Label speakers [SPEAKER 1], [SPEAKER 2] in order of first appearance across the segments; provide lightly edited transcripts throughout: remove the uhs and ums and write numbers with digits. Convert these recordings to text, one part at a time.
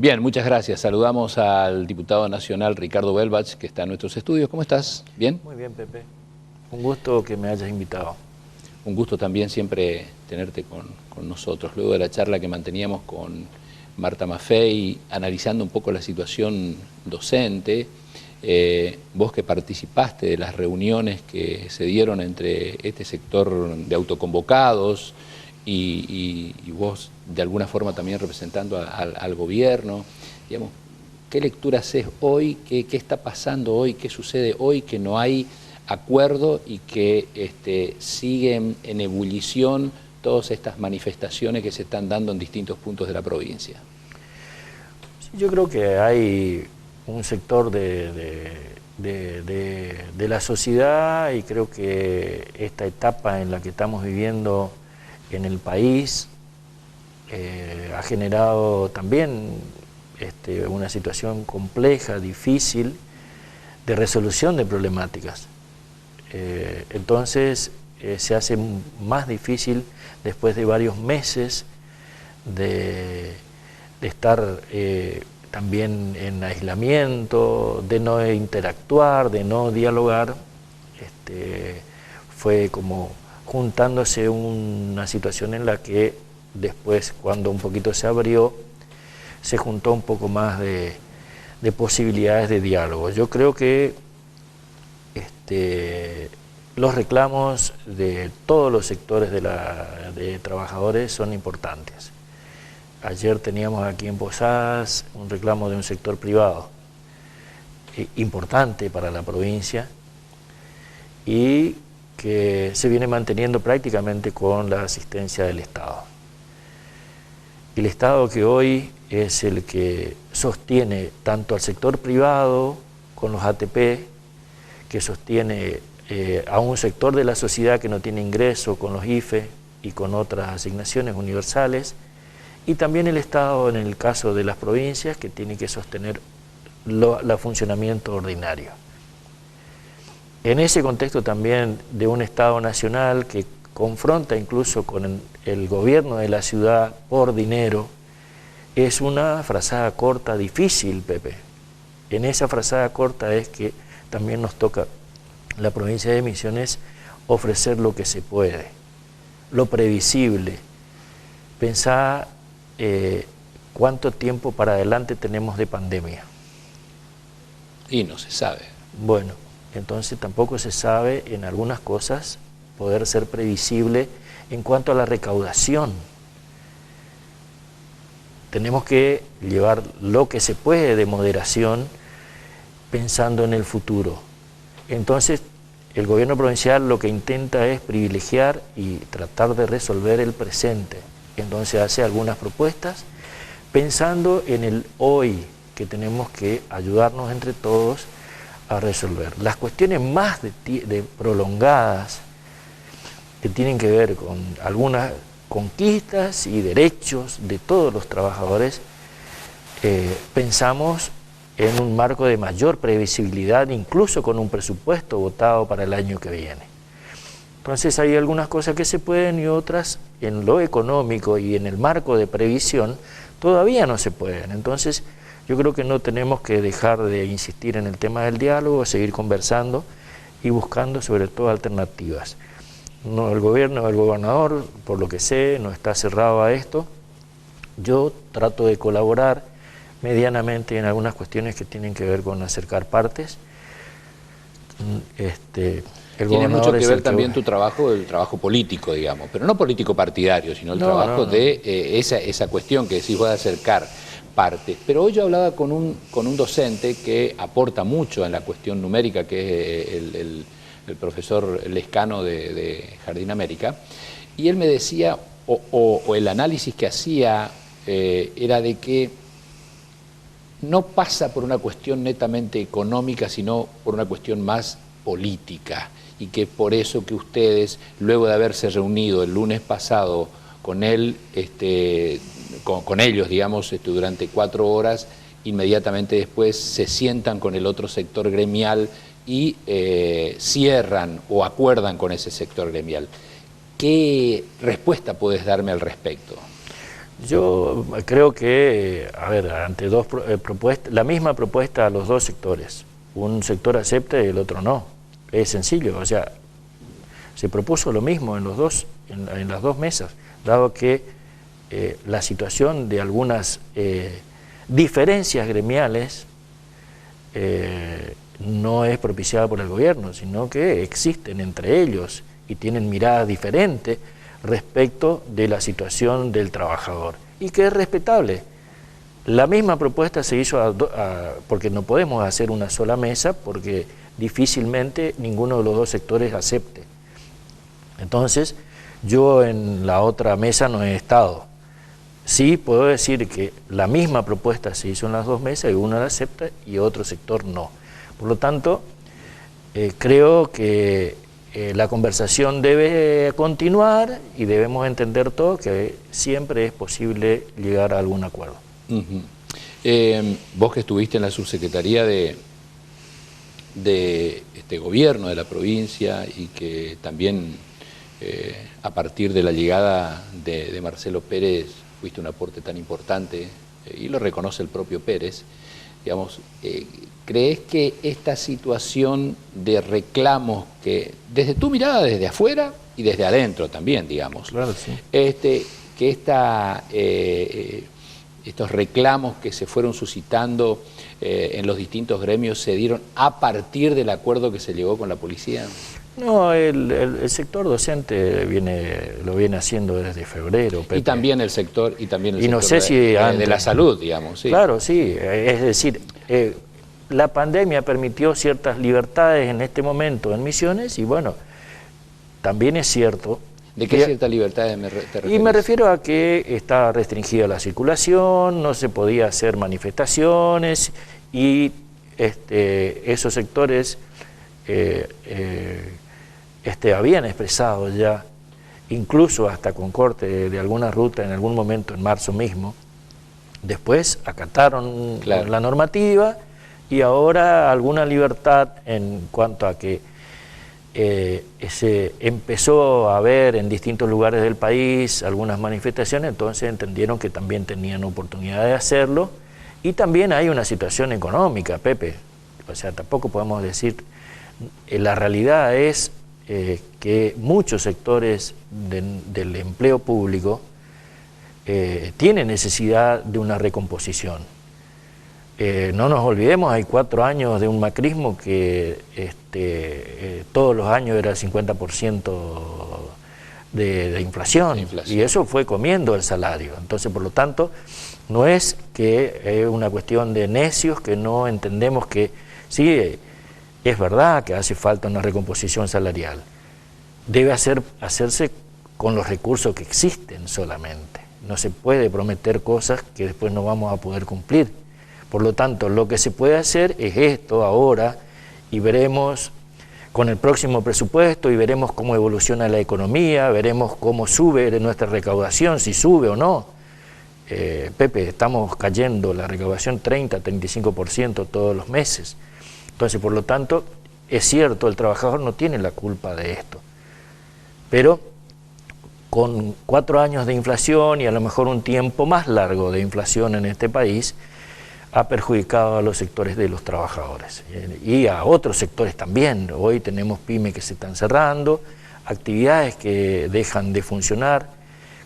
[SPEAKER 1] Bien, muchas gracias. Saludamos al diputado nacional Ricardo Welbach, que está en nuestros estudios. ¿Cómo estás? ¿Bien?
[SPEAKER 2] Muy bien, Pepe. Un gusto que me hayas invitado.
[SPEAKER 1] Un gusto también siempre tenerte con nosotros. Luego de la charla que manteníamos con Marta Maffei, analizando un poco la situación docente, vos que participaste de las reuniones que se dieron entre este sector de autoconvocados y vos de alguna forma también representando al gobierno, digamos, ¿qué lectura haces hoy? ¿Qué está pasando hoy? ¿Qué sucede hoy que no hay acuerdo y que siguen en ebullición todas estas manifestaciones que se están dando en distintos puntos de la provincia?
[SPEAKER 2] Yo creo que hay un sector de la sociedad, y creo que esta etapa en la que estamos viviendo en el país ha generado también una situación compleja, difícil, de resolución de problemáticas. Entonces se hace más difícil después de varios meses de estar también en aislamiento, de no interactuar, de no dialogar. Fue como juntándose una situación en la que después, cuando un poquito se abrió, se juntó un poco más de posibilidades de diálogo. Yo creo que los reclamos de todos los sectores de trabajadores son importantes. Ayer teníamos aquí en Posadas un reclamo de un sector privado importante para la provincia y que se viene manteniendo prácticamente con la asistencia del Estado. El Estado que hoy es el que sostiene tanto al sector privado con los ATP, que sostiene a un sector de la sociedad que no tiene ingreso con los IFE y con otras asignaciones universales, y también el Estado en el caso de las provincias, que tiene que sostener el funcionamiento ordinario. En ese contexto también de un Estado nacional que confronta incluso con el gobierno de la ciudad por dinero, es una frazada corta difícil, Pepe. En esa frazada corta es que también nos toca la provincia de Misiones ofrecer lo que se puede, lo previsible. Pensá cuánto tiempo para adelante tenemos de pandemia.
[SPEAKER 1] Y no se sabe.
[SPEAKER 2] Bueno, entonces tampoco se sabe en algunas cosas poder ser previsible en cuanto a la recaudación. Tenemos que llevar lo que se puede de moderación pensando en el futuro. Entonces, el gobierno provincial lo que intenta es privilegiar y tratar de resolver el presente. Entonces hace algunas propuestas pensando en el hoy, que tenemos que ayudarnos entre todos a resolver. Las cuestiones más prolongadas, que tienen que ver con algunas conquistas y derechos de todos los trabajadores, pensamos en un marco de mayor previsibilidad, incluso con un presupuesto votado para el año que viene. Entonces hay algunas cosas que se pueden y otras en lo económico y en el marco de previsión todavía no se pueden. Entonces yo creo que no tenemos que dejar de insistir en el tema del diálogo, seguir conversando y buscando sobre todo alternativas. No, el gobierno, el gobernador, por lo que sé, no está cerrado a esto. Yo trato de colaborar medianamente en algunas cuestiones que tienen que ver con acercar partes.
[SPEAKER 1] Tiene mucho que ver también tu trabajo, el trabajo político, digamos, pero no político partidario, sino el trabajo de esa cuestión que decís vos de acercar partes. Pero hoy yo hablaba con un docente que aporta mucho en la cuestión numérica, que es el profesor Lescano de Jardín América, y él me decía, o el análisis que hacía era de que no pasa por una cuestión netamente económica, sino por una cuestión más política, y que por eso que ustedes, luego de haberse reunido el lunes pasado con él, con ellos, digamos, durante 4 horas, inmediatamente después se sientan con el otro sector gremial y cierran o acuerdan con ese sector gremial. ¿Qué respuesta puedes darme al respecto?
[SPEAKER 2] Yo creo que, a ver, ante dos propuestas, la misma propuesta a los dos sectores, un sector acepta y el otro no, es sencillo, o sea, se propuso lo mismo en los dos, en las dos mesas, dado que la situación de algunas diferencias gremiales no es propiciada por el gobierno, sino que existen entre ellos y tienen miradas diferentes respecto de la situación del trabajador, y que es respetable. La misma propuesta se hizo porque no podemos hacer una sola mesa, porque difícilmente ninguno de los dos sectores acepte. Entonces, yo en la otra mesa no he estado. Sí puedo decir que la misma propuesta se hizo en las dos mesas y uno la acepta y otro sector no. Por lo tanto, creo que la conversación debe continuar y debemos entender todos que siempre es posible llegar a algún acuerdo.
[SPEAKER 1] Vos que estuviste en la subsecretaría de este gobierno de la provincia y que también a partir de la llegada de Marcelo Pérez fuiste un aporte tan importante, y lo reconoce el propio Pérez, digamos, ¿crees que esta situación de reclamos que, desde tu mirada, desde afuera y desde adentro también, digamos,
[SPEAKER 2] claro, sí,
[SPEAKER 1] que estos reclamos que se fueron suscitando en los distintos gremios se dieron a partir del acuerdo que se llegó con la policía?
[SPEAKER 2] No, el sector docente lo viene haciendo desde febrero, Pepe.
[SPEAKER 1] Y también el sector,
[SPEAKER 2] no sé si
[SPEAKER 1] de la salud, digamos. Sí.
[SPEAKER 2] Claro, sí, es decir, la pandemia permitió ciertas libertades en este momento en Misiones y bueno, también es cierto.
[SPEAKER 1] ¿De qué ciertas libertades te refieres?
[SPEAKER 2] Y me refiero a que está restringida la circulación, no se podía hacer manifestaciones y esos sectores habían expresado ya, incluso hasta con corte de alguna ruta en algún momento en marzo mismo. Después acataron la normativa y ahora alguna libertad en cuanto a que se empezó a ver en distintos lugares del país algunas manifestaciones, entonces entendieron que también tenían oportunidad de hacerlo. Y también hay una situación económica, Pepe, o sea, tampoco podemos decir, la realidad es que muchos sectores del empleo público tienen necesidad de una recomposición. No nos olvidemos, hay 4 años de un macrismo que todos los años era el 50% de inflación, y eso fue comiendo el salario. Entonces, por lo tanto, no es que es una cuestión de necios que no entendemos que sí, es verdad que hace falta una recomposición salarial. Debe hacerse con los recursos que existen solamente. No se puede prometer cosas que después no vamos a poder cumplir. Por lo tanto, lo que se puede hacer es esto ahora, y veremos con el próximo presupuesto, y veremos cómo evoluciona la economía, veremos cómo sube nuestra recaudación, si sube o no. Pepe, estamos cayendo la recaudación 30-35% todos los meses. Entonces, por lo tanto, es cierto, el trabajador no tiene la culpa de esto. Pero con 4 años de inflación y a lo mejor un tiempo más largo de inflación en este país, ha perjudicado a los sectores de los trabajadores y a otros sectores también. Hoy tenemos pymes que se están cerrando, actividades que dejan de funcionar,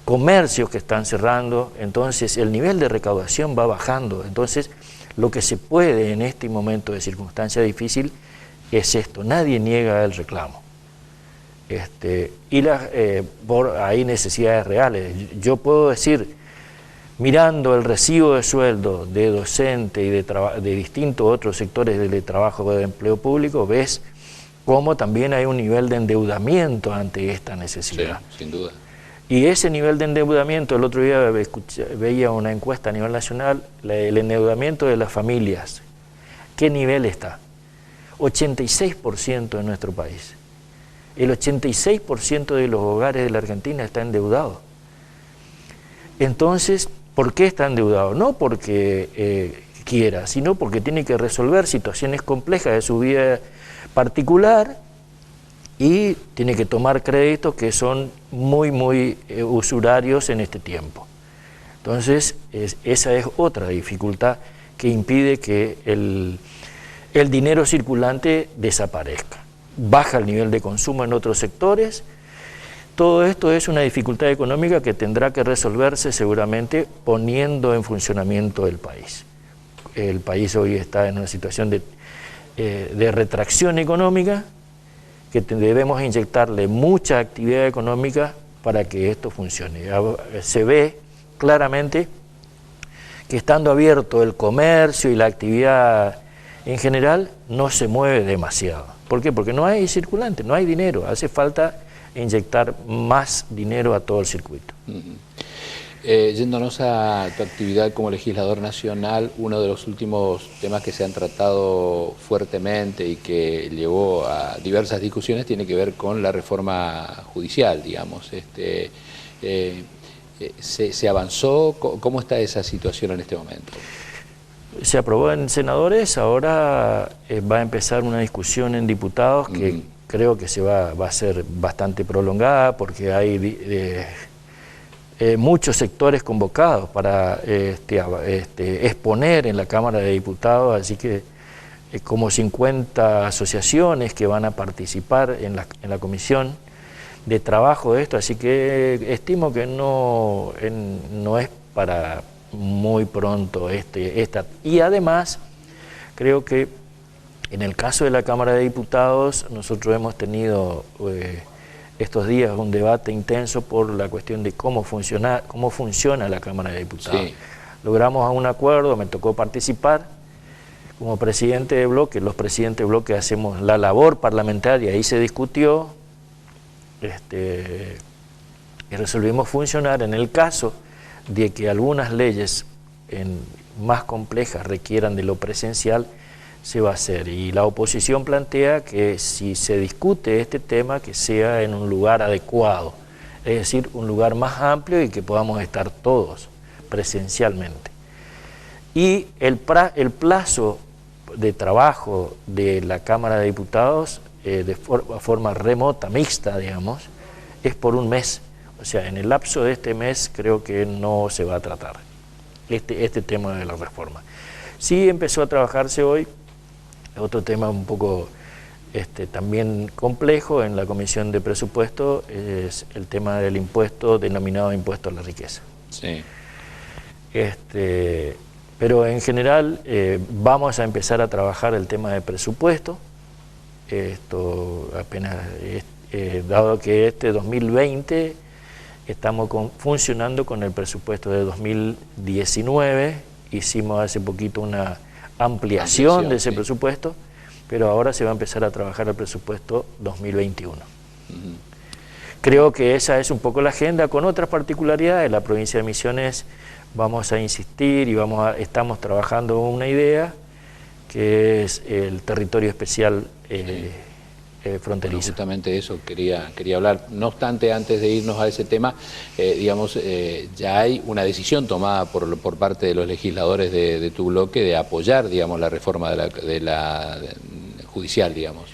[SPEAKER 2] comercios que están cerrando, entonces el nivel de recaudación va bajando. Entonces, lo que se puede en este momento de circunstancia difícil es esto, nadie niega el reclamo. Hay necesidades reales. Yo puedo decir, mirando el recibo de sueldo de docente y de distintos otros sectores del trabajo de empleo público, ves cómo también hay un nivel de endeudamiento ante esta necesidad.
[SPEAKER 1] Sí, sin duda.
[SPEAKER 2] Y ese nivel de endeudamiento, el otro día veía una encuesta a nivel nacional, el endeudamiento de las familias, ¿qué nivel está? 86% en nuestro país. El 86% de los hogares de la Argentina está endeudado. Entonces, ¿por qué está endeudado? No porque quiera, sino porque tiene que resolver situaciones complejas de su vida particular y tiene que tomar créditos que son muy usurarios en este tiempo. Entonces, esa es otra dificultad que impide que el dinero circulante desaparezca. Baja el nivel de consumo en otros sectores. Todo esto es una dificultad económica que tendrá que resolverse seguramente poniendo en funcionamiento el país. El país hoy está en una situación de retracción económica, que debemos inyectarle mucha actividad económica para que esto funcione. Se ve claramente que estando abierto el comercio y la actividad en general no se mueve demasiado. ¿Por qué? Porque no hay circulante, no hay dinero, hace falta inyectar más dinero a todo el circuito.
[SPEAKER 1] Yéndonos a tu actividad como legislador nacional, uno de los últimos temas que se han tratado fuertemente y que llevó a diversas discusiones tiene que ver con la reforma judicial, digamos. ¿Se avanzó? ¿Cómo está esa situación en este momento?
[SPEAKER 2] Se aprobó en senadores, ahora va a empezar una discusión en diputados que creo que va a ser bastante prolongada porque hay muchos sectores convocados para exponer en la Cámara de Diputados, así que como 50 asociaciones que van a participar en la comisión de trabajo de esto, así que estimo que no es para muy pronto y además creo que en el caso de la Cámara de Diputados nosotros hemos tenido estos días un debate intenso por la cuestión de cómo funciona la Cámara de Diputados. Sí. Logramos un acuerdo, me tocó participar como presidente de bloque, los presidentes de bloque hacemos la labor parlamentaria, ahí se discutió y resolvimos funcionar. En el caso de que algunas leyes más complejas requieran de lo presencial, se va a hacer, y la oposición plantea que si se discute este tema que sea en un lugar adecuado, es decir, un lugar más amplio y que podamos estar todos presencialmente. Y el plazo de trabajo de la Cámara de Diputados de forma remota, mixta, digamos, es por un mes. O sea, en el lapso de este mes creo que no se va a tratar este tema de la reforma. Sí empezó a trabajarse hoy otro tema un poco también complejo en la Comisión de Presupuesto, es el tema del impuesto denominado impuesto a la riqueza.
[SPEAKER 1] Sí.
[SPEAKER 2] Pero en general vamos a empezar a trabajar el tema de presupuesto. Esto apenas, dado que 2020 estamos funcionando con el presupuesto de 2019, hicimos hace poquito una ampliación de ese presupuesto, pero ahora se va a empezar a trabajar el presupuesto 2021. Creo que esa es un poco la agenda, con otras particularidades. La provincia de Misiones vamos a insistir y estamos trabajando una idea que es el territorio especial fronterizo.
[SPEAKER 1] Bueno, justamente eso quería hablar. No obstante, antes de irnos a ese tema, ya hay una decisión tomada por parte de los legisladores de tu bloque de apoyar, digamos, la reforma de la judicial, digamos.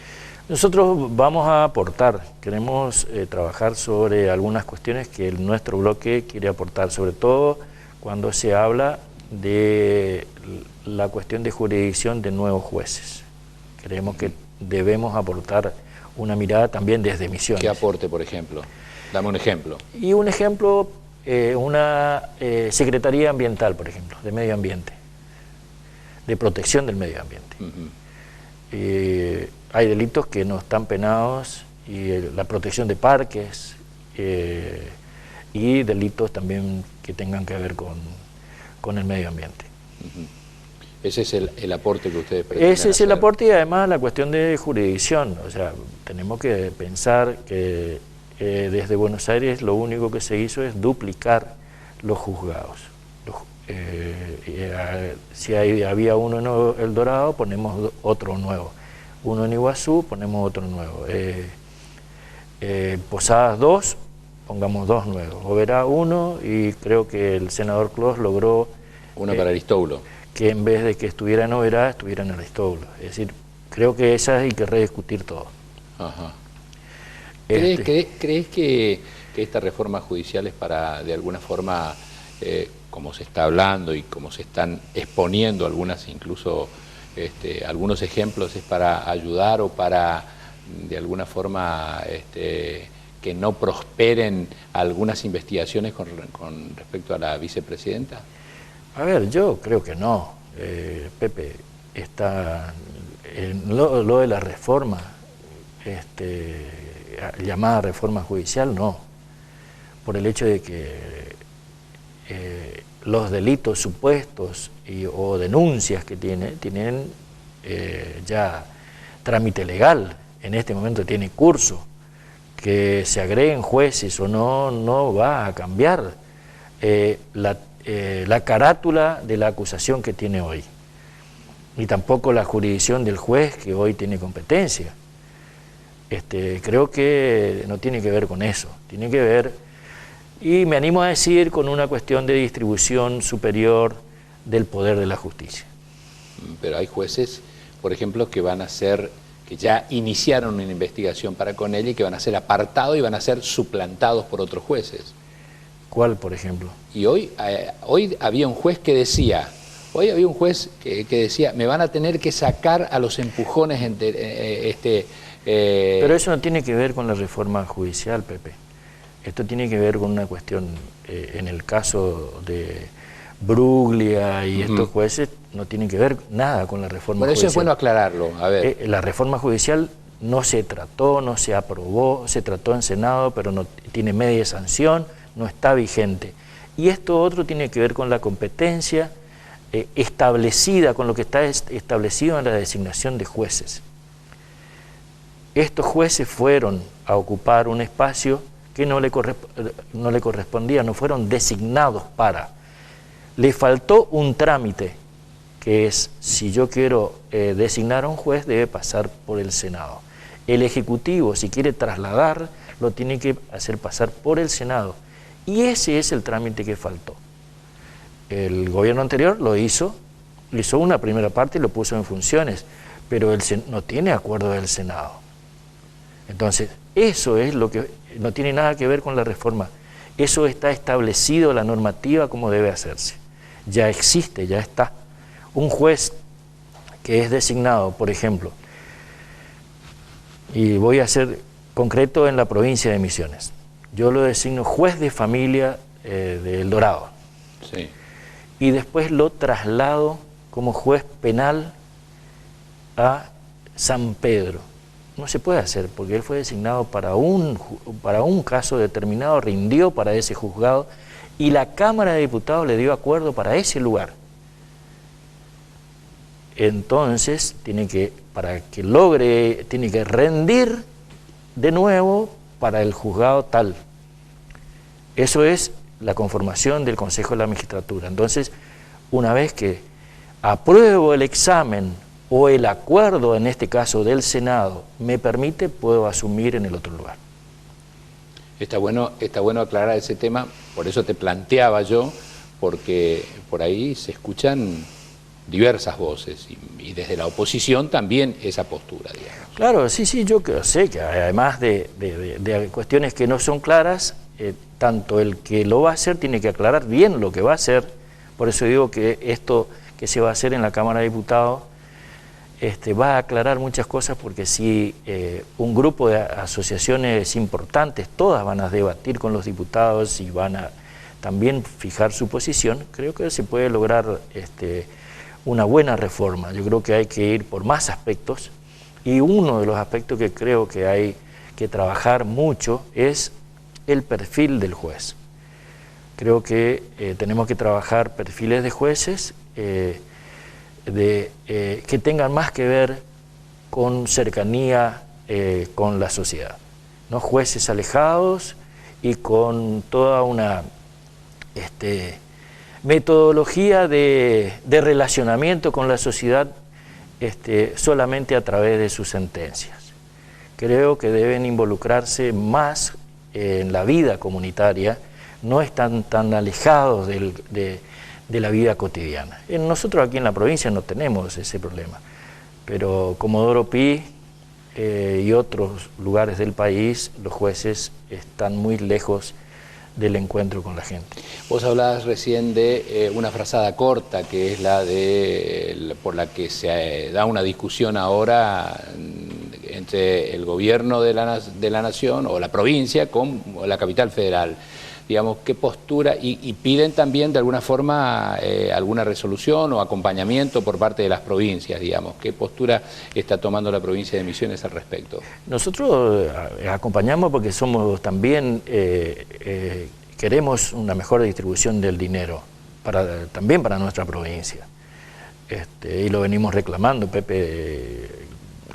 [SPEAKER 2] Nosotros vamos a aportar, queremos trabajar sobre algunas cuestiones que nuestro bloque quiere aportar, sobre todo cuando se habla de la cuestión de jurisdicción de nuevos jueces. Creemos que debemos aportar una mirada también desde Misiones.
[SPEAKER 1] ¿Qué aporte, por ejemplo? Dame un ejemplo.
[SPEAKER 2] Y un ejemplo, una Secretaría Ambiental, por ejemplo, de Medio Ambiente, de protección del medio ambiente. Hay delitos que no están penados, y la protección de parques, y delitos también que tengan que ver con el medio ambiente.
[SPEAKER 1] Ese es el aporte que ustedes pretenden
[SPEAKER 2] Ese es el aporte, y además la cuestión de jurisdicción. O sea, tenemos que pensar que desde Buenos Aires lo único que se hizo es duplicar los juzgados. Si había uno en El Dorado, ponemos otro nuevo. Uno en Iguazú, ponemos otro nuevo. Posadas 2, pongamos 2 nuevos. Oberá 1, y creo que el senador Clos logró...
[SPEAKER 1] Una para Aristóbulo.
[SPEAKER 2] Que en vez de que estuviera en Oberá, estuviera en Aristóbulo. Es decir, creo que esa hay que rediscutir todo.
[SPEAKER 1] Ajá. ¿Crees que estas reformas judiciales para, de alguna forma, como se está hablando y como se están exponiendo incluso algunos ejemplos, es para ayudar o para de alguna forma que no prosperen algunas investigaciones con respecto a la vicepresidenta? A
[SPEAKER 2] ver, yo creo que no. Pepe, está lo de la reforma, llamada reforma judicial, no. Por el hecho de que los delitos supuestos o denuncias que tienen ya trámite legal, en este momento tiene curso. Que se agreguen jueces o no va a cambiar la carátula de la acusación que tiene hoy, y tampoco la jurisdicción del juez que hoy tiene competencia. Creo que no tiene que ver con eso, tiene que ver, y me animo a decir, con una cuestión de distribución superior del poder de la justicia.
[SPEAKER 1] Pero hay jueces, por ejemplo, que ya iniciaron una investigación para con ella y que van a ser apartados y van a ser suplantados por otros jueces.
[SPEAKER 2] ¿Cuál, por ejemplo?
[SPEAKER 1] Y hoy había un juez que decía, me van a tener que sacar a los empujones.
[SPEAKER 2] Pero eso no tiene que ver con la reforma judicial, Pepe. Esto tiene que ver con una cuestión, en el caso de Bruglia y estos jueces, no tienen que ver nada con la reforma judicial.
[SPEAKER 1] Por eso es bueno aclararlo. A ver.
[SPEAKER 2] La reforma judicial no se trató, no se aprobó, se trató en Senado, pero no tiene media sanción, no está vigente. Y esto otro tiene que ver con la competencia establecida, con lo que está establecido en la designación de jueces. Estos jueces fueron a ocupar un espacio que no le correspondía, no fueron designados para. Le faltó un trámite, que es, si yo quiero designar a un juez, debe pasar por el Senado. El Ejecutivo, si quiere trasladar, lo tiene que hacer pasar por el Senado. Y ese es el trámite que faltó. El gobierno anterior lo hizo una primera parte y lo puso en funciones, pero no tiene acuerdo del Senado. Entonces, eso es lo que no tiene nada que ver con la reforma. Eso está establecido, la normativa, como debe hacerse. Ya existe, ya está. Un juez que es designado, por ejemplo, y voy a ser concreto en la provincia de Misiones, yo lo designo juez de familia de El Dorado.
[SPEAKER 1] Sí.
[SPEAKER 2] Y después lo traslado como juez penal a San Pedro. No se puede hacer, porque él fue designado para un caso determinado, rindió para ese juzgado, y la Cámara de Diputados le dio acuerdo para ese lugar. Entonces, tiene que rendir de nuevo para el juzgado tal. Eso es la conformación del Consejo de la Magistratura. Entonces, una vez que apruebo el examen o el acuerdo, en este caso del Senado, me permite, puedo asumir en el otro lugar.
[SPEAKER 1] Está bueno aclarar ese tema, por eso te planteaba yo, porque por ahí se escuchan diversas voces y desde la oposición también esa postura, digamos.
[SPEAKER 2] Claro, sí, yo sé que además de cuestiones que no son claras, tanto el que lo va a hacer tiene que aclarar bien lo que va a hacer. Por eso digo que esto que se va a hacer en la Cámara de Diputados va a aclarar muchas cosas, porque si un grupo de asociaciones importantes, todas van a debatir con los diputados y van a también fijar su posición, creo que se puede lograr una buena reforma. Yo creo que hay que ir por más aspectos, y uno de los aspectos que creo que hay que trabajar mucho es el perfil del juez. Creo que tenemos que trabajar perfiles de jueces que tengan más que ver con cercanía con la sociedad, no jueces alejados y con toda una metodología de relacionamiento con la sociedad solamente a través de sus sentencias. Creo que deben involucrarse más en la vida comunitaria, no están tan alejados de la vida cotidiana. Nosotros aquí en la provincia no tenemos ese problema, pero Comodoro Pi y otros lugares del país, los jueces están muy lejos del encuentro con la gente.
[SPEAKER 1] Vos hablabas recién de una frazada corta, que es la por la que se da una discusión ahora entre el gobierno de la nación o la provincia con la capital federal. Digamos, qué postura, y piden también de alguna forma alguna resolución o acompañamiento por parte de las provincias, digamos. ¿Qué postura está tomando la provincia de Misiones al respecto?
[SPEAKER 2] Nosotros acompañamos porque somos también, queremos una mejor distribución del dinero, también para nuestra provincia. Y lo venimos reclamando, Pepe,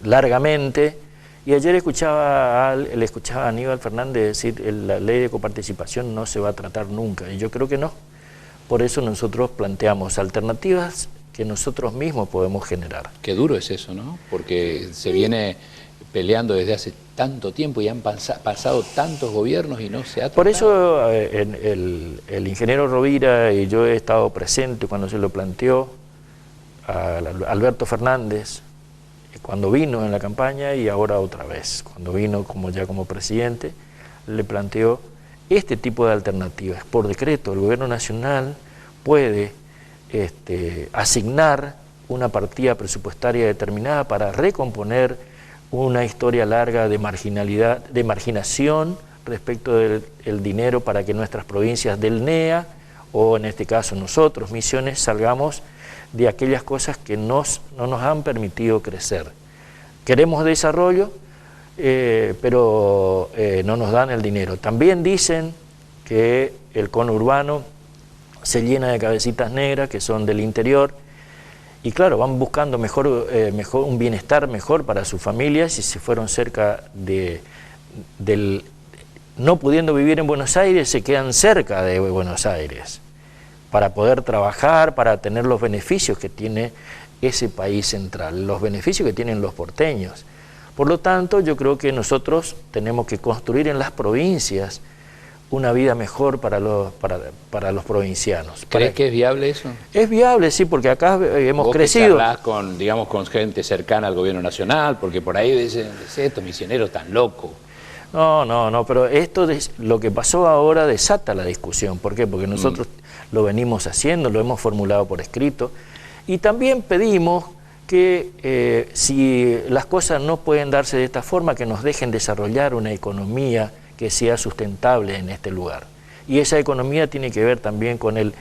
[SPEAKER 2] largamente. Y ayer le escuchaba a Aníbal Fernández decir que la ley de coparticipación no se va a tratar nunca, y yo creo que no. Por eso nosotros planteamos alternativas que nosotros mismos podemos generar.
[SPEAKER 1] Qué duro es eso, ¿no? Porque se viene peleando desde hace tanto tiempo y han pasado tantos gobiernos y no se ha tratado.
[SPEAKER 2] Por eso el ingeniero Rovira y yo he estado presente cuando se lo planteó a Alberto Fernández, cuando vino en la campaña y ahora otra vez, cuando vino ya como presidente, le planteó este tipo de alternativas. Por decreto, el gobierno nacional puede asignar una partida presupuestaria determinada para recomponer una historia larga de marginalidad, de marginación respecto del dinero, para que nuestras provincias del NEA, o en este caso nosotros, Misiones, salgamos de aquellas cosas que no nos han permitido crecer. Queremos desarrollo, pero no nos dan el dinero. También dicen que el conurbano se llena de cabecitas negras que son del interior, y claro, van buscando un bienestar mejor para sus familias, y se fueron cerca no pudiendo vivir en Buenos Aires, se quedan cerca de Buenos Aires, para poder trabajar, para tener los beneficios que tiene ese país central, los beneficios que tienen los porteños. Por lo tanto, yo creo que nosotros tenemos que construir en las provincias una vida mejor para los provincianos.
[SPEAKER 1] ¿Crees que es viable eso?
[SPEAKER 2] Es viable, sí, porque acá hemos crecido.
[SPEAKER 1] Vos que charlás con gente cercana al gobierno nacional, porque por ahí dicen, estos misioneros tan locos.
[SPEAKER 2] No, pero lo que pasó ahora desata la discusión. ¿Por qué? Porque nosotros lo venimos haciendo, lo hemos formulado por escrito, y también pedimos que si las cosas no pueden darse de esta forma, que nos dejen desarrollar una economía que sea sustentable en este lugar. Y esa economía tiene que ver también con el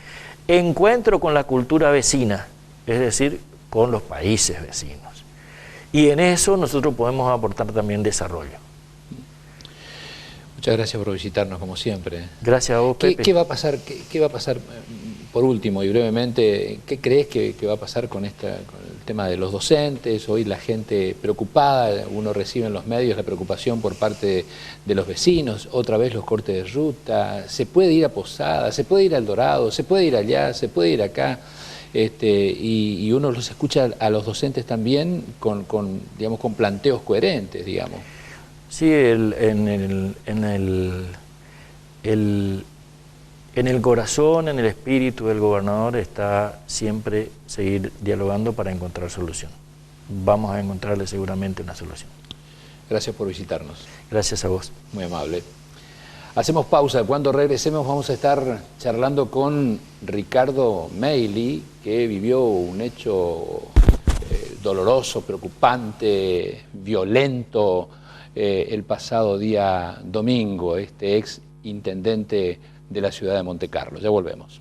[SPEAKER 2] encuentro con la cultura vecina, es decir, con los países vecinos. Y en eso nosotros podemos aportar también desarrollo.
[SPEAKER 1] Muchas gracias por visitarnos, como siempre.
[SPEAKER 2] Gracias a vos, Pepe.
[SPEAKER 1] ¿Qué va a pasar? ¿Qué va a pasar, por último y brevemente, qué crees que va a pasar con el tema de los docentes? Hoy la gente preocupada, uno recibe en los medios la preocupación por parte de los vecinos, otra vez los cortes de ruta, se puede ir a Posada, se puede ir al Dorado, se puede ir allá, se puede ir acá, y uno los escucha a los docentes también con planteos coherentes, digamos.
[SPEAKER 2] Sí, en el corazón, en el espíritu del gobernador está siempre seguir dialogando para encontrar solución. Vamos a encontrarle seguramente una solución.
[SPEAKER 1] Gracias por visitarnos.
[SPEAKER 2] Gracias a vos.
[SPEAKER 1] Muy amable. Hacemos pausa. Cuando regresemos vamos a estar charlando con Ricardo Meili, que vivió un hecho doloroso, preocupante, violento, el pasado día domingo, este ex intendente de la ciudad de Montecarlo. Ya volvemos.